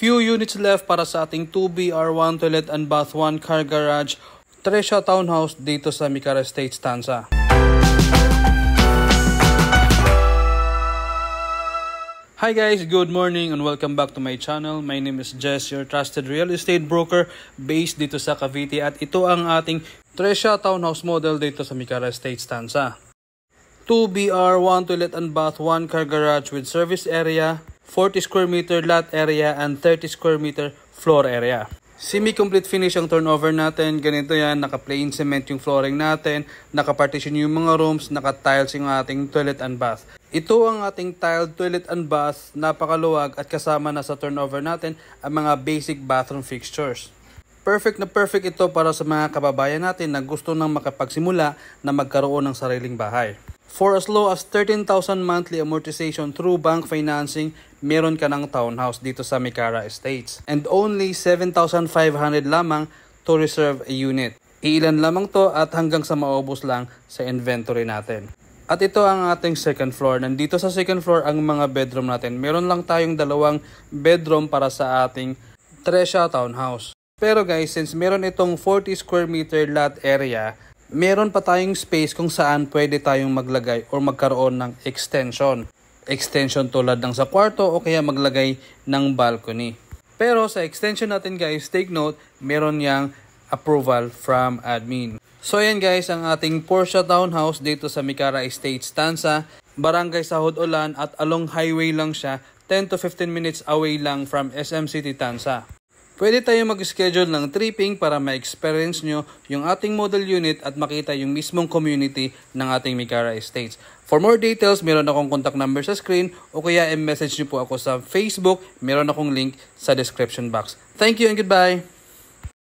Few units left para sa ating 2BR1 toilet and bath 1 car garage, Trescia Townhouse dito sa Micara Estates, Tanza. Hi guys, good morning and welcome back to my channel. My name is Jess, your trusted real estate broker based dito sa Cavite, at ito ang ating Trescia Townhouse model dito sa Micara Estates, Tanza. 2BR1 toilet and bath 1 car garage with service area, 40 square meter lot area and 30 square meter floor area. Semi-complete finish ang turnover natin. Ganito yan, naka-plain cement yung flooring natin, naka-partition yung mga rooms, naka-tiles yung ating toilet and bath. Ito ang ating tiled toilet and bath, napakaluwag at kasama na sa turnover natin ang mga basic bathroom fixtures. Perfect na perfect ito para sa mga kababayan natin na gusto nang makapagsimula na magkaroon ng sariling bahay. For as low as 13,000 monthly amortization through bank financing, meron ka ng townhouse dito sa Micara Estates. And only 7,500 lamang to reserve a unit. Iilan lamang to at hanggang sa maubos lang sa inventory natin. At ito ang ating second floor. Nandito sa second floor ang mga bedroom natin. Meron lang tayong 2 bedroom para sa ating Trescia Townhouse. Pero guys, since meron itong 40 square meter lot area, meron pa tayong space kung saan pwede tayong maglagay or magkaroon ng extension. Extension tulad ng sa kwarto o kaya maglagay ng balcony. Pero sa extension natin guys, take note, meron yang approval from admin. So ayan guys, ang ating Trescia Townhouse dito sa Micara Estates, Tanza, Barangay Sahod Ulan, at along highway lang siya, 10 to 15 minutes away lang from SM City, Tanza. Pwede tayo mag-schedule ng tripping para ma-experience nyo yung ating model unit at makita yung mismong community ng ating Micara Estates. For more details, meron akong contact number sa screen o kaya i-message nyo po ako sa Facebook. Meron akong link sa description box. Thank you and goodbye!